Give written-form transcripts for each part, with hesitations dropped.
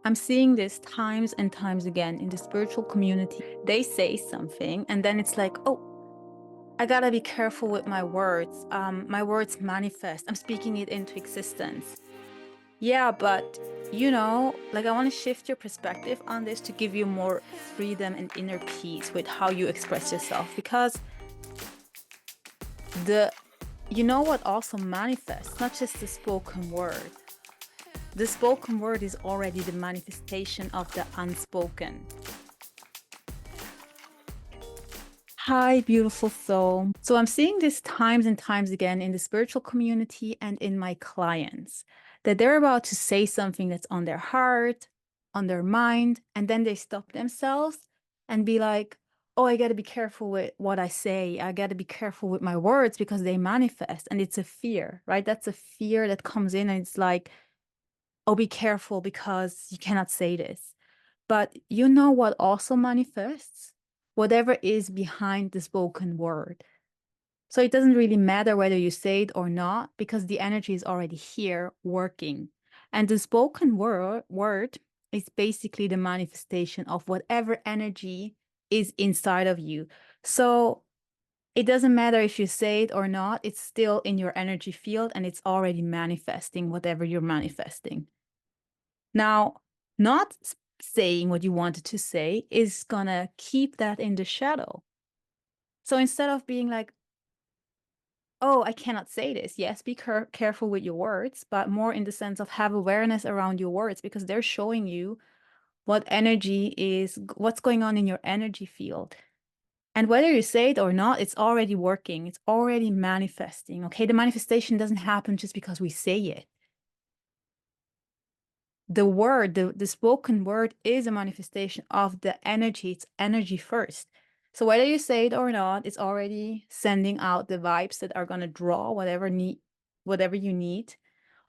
I'm seeing this times and times again in the spiritual community. They say something and then it's like, oh, I gotta be careful with my words. My words manifest. I'm speaking it into existence. Yeah, but like I want to shift your perspective on this to give you more freedom and inner peace with how you express yourself. Because the what also manifests, not just the spoken word. The spoken word is already the manifestation of the unspoken. Hi, beautiful soul. So I'm seeing this times and times again in the spiritual community and in my clients that they're about to say something that's on their heart, on their mind, and then they stop themselves and be like, oh, I got to be careful with what I say. I got to be careful with my words because they manifest. And it's a fear, right? That's a fear that comes in and it's like, oh, be careful because you cannot say this. But you know what also manifests? Whatever is behind the spoken word. So it doesn't really matter whether you say it or not, because the energy is already here working. And the spoken word is basically the manifestation of whatever energy is inside of you. So it doesn't matter if you say it or not, it's still in your energy field and it's already manifesting whatever you're manifesting. Now, not saying what you wanted to say is gonna keep that in the shadow. So instead of being like, oh, I cannot say this, yes, be careful with your words, but more in the sense of have awareness around your words because they're showing you what energy is, what's going on in your energy field. And whether you say it or not, it's already working, it's already manifesting. Okay, the manifestation doesn't happen just because we say it. The word, the spoken word is a manifestation of the energy. It's energy first. So whether you say it or not, it's already sending out the vibes that are going to draw whatever you need,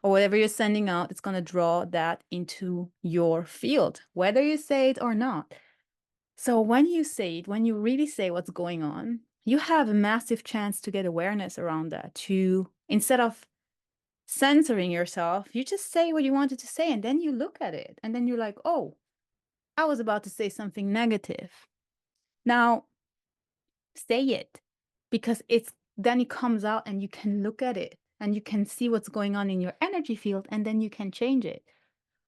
or whatever you're sending out, it's going to draw that into your field, whether you say it or not. So when you say it, when you really say what's going on, you have a massive chance to get awareness around that, to instead of censoring yourself, you just say what you wanted to say and then you look at it and then you're like, oh, I was about to say something negative. Now, say it, because then it comes out and you can look at it and you can see what's going on in your energy field and then you can change it.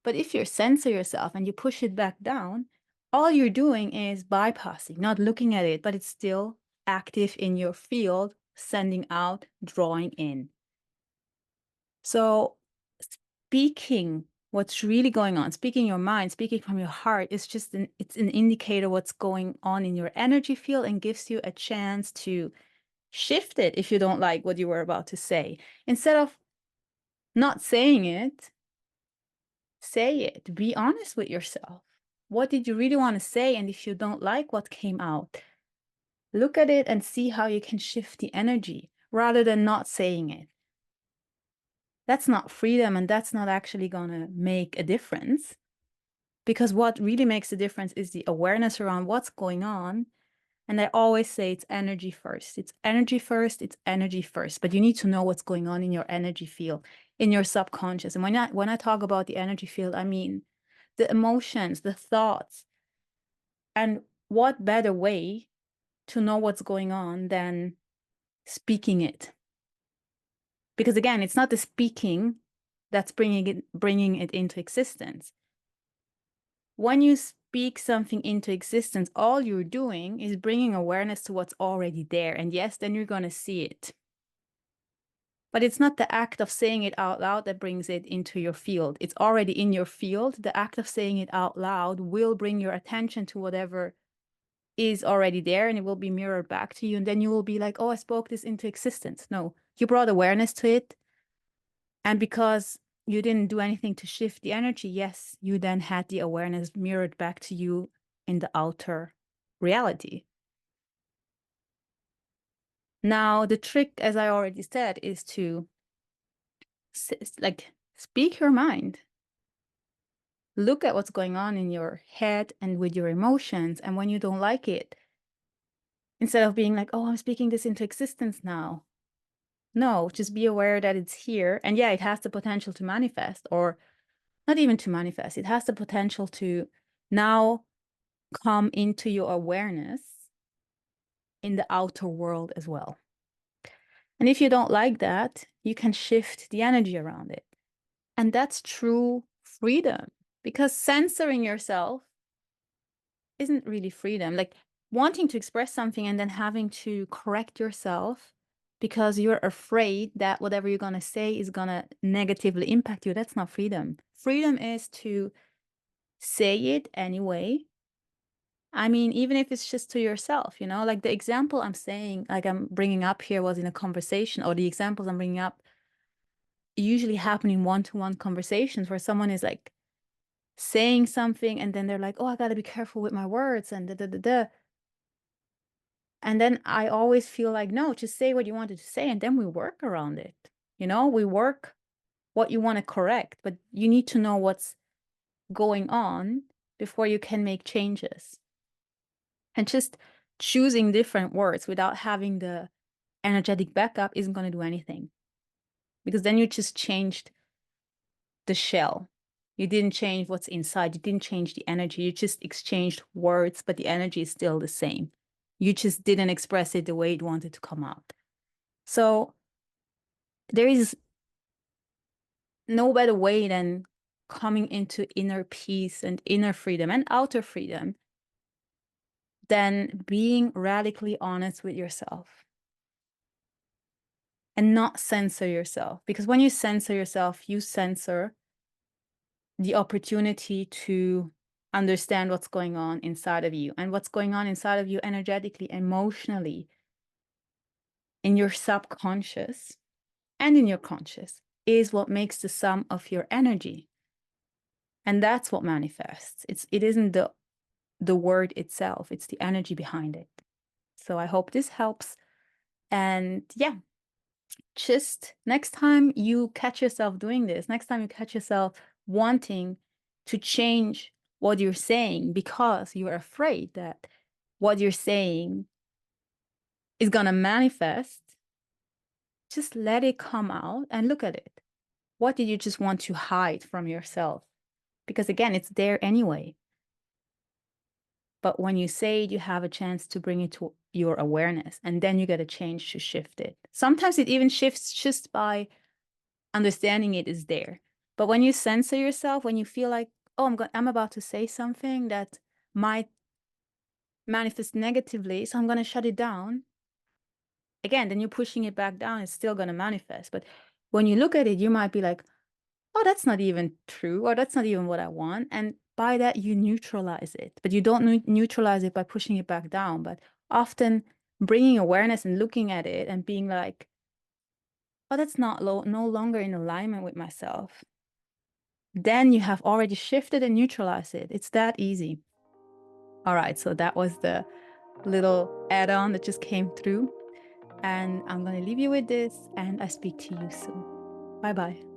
But if you censor yourself and you push it back down, all you're doing is bypassing, not looking at it, but it's still active in your field, sending out, drawing in. So speaking what's really going on, speaking your mind, speaking from your heart is just it's an indicator what's going on in your energy field and gives you a chance to shift it if you don't like what you were about to say. Instead of not saying it, say it. Be honest with yourself. What did you really want to say? And if you don't like what came out, look at it and see how you can shift the energy rather than not saying it. That's not freedom, and that's not actually going to make a difference. Because what really makes a difference is the awareness around what's going on. And I always say it's energy first. It's energy first. It's energy first. But you need to know what's going on in your energy field, in your subconscious. And when I talk about the energy field, I mean the emotions, the thoughts. And what better way to know what's going on than speaking it? Because again, it's not the speaking that's bringing it into existence. When you speak something into existence, all you're doing is bringing awareness to what's already there. And yes, then you're going to see it. But it's not the act of saying it out loud that brings it into your field. It's already in your field. The act of saying it out loud will bring your attention to whatever is already there, and it will be mirrored back to you. And then you will be like, oh, I spoke this into existence. No, you brought awareness to it. And because you didn't do anything to shift the energy, yes, you then had the awareness mirrored back to you in the outer reality. Now, the trick, as I already said, is to speak your mind. Look at what's going on in your head and with your emotions. And when you don't like it, instead of being like, oh, I'm speaking this into existence now. No, just be aware that it's here. And yeah, it has the potential to manifest, or not even to manifest, it has the potential to now come into your awareness in the outer world as well. And if you don't like that, you can shift the energy around it. And that's true freedom, because censoring yourself isn't really freedom. Like wanting to express something and then having to correct yourself because you're afraid that whatever you're going to say is going to negatively impact you, that's not freedom. Freedom is to say it anyway. I mean, even if it's just to yourself, you know, like the example I'm saying, like I'm bringing up here was in a conversation, or the examples I'm bringing up usually happen in one-to-one conversations where someone is like saying something and then they're like, oh, I got to be careful with my words and da da da da. And then I always feel like, no, just say what you wanted to say and then we work around it. You know, we work what you want to correct, but you need to know what's going on before you can make changes. And just choosing different words without having the energetic backup isn't going to do anything, because then you just changed the shell. You didn't change what's inside. You didn't change the energy. You just exchanged words, but the energy is still the same. You just didn't express it the way it wanted to come out. So there is no better way than coming into inner peace and inner freedom and outer freedom than being radically honest with yourself and not censor yourself. Because when you censor yourself, you censor the opportunity to understand what's going on inside of you, and what's going on inside of you energetically, emotionally, in your subconscious and in your conscious is what makes the sum of your energy. And that's what manifests. It isn't the word itself, it's the energy behind it. So I hope this helps. And yeah, just next time you catch yourself doing this, next time you catch yourself wanting to change what you're saying because you're afraid that what you're saying is going to manifest, just let it come out and look at it. What did you just want to hide from yourself? Because again, it's there anyway. But when you say it, you have a chance to bring it to your awareness, and then you get a change to shift it. Sometimes it even shifts just by understanding it is there. But when you censor yourself, when you feel like, oh, I'm about to say something that might manifest negatively, so I'm going to shut it down. Again, then you're pushing it back down. It's still going to manifest. But when you look at it, you might be like, oh, that's not even true, or that's not even what I want. And by that, you neutralize it. But you don't neutralize it by pushing it back down, but often bringing awareness and looking at it and being like, oh, that's no longer in alignment with myself. Then you have already shifted and neutralized it. It's that easy. All right, so that was the little add-on that just came through. And I'm going to leave you with this, and I speak to you soon. Bye-bye.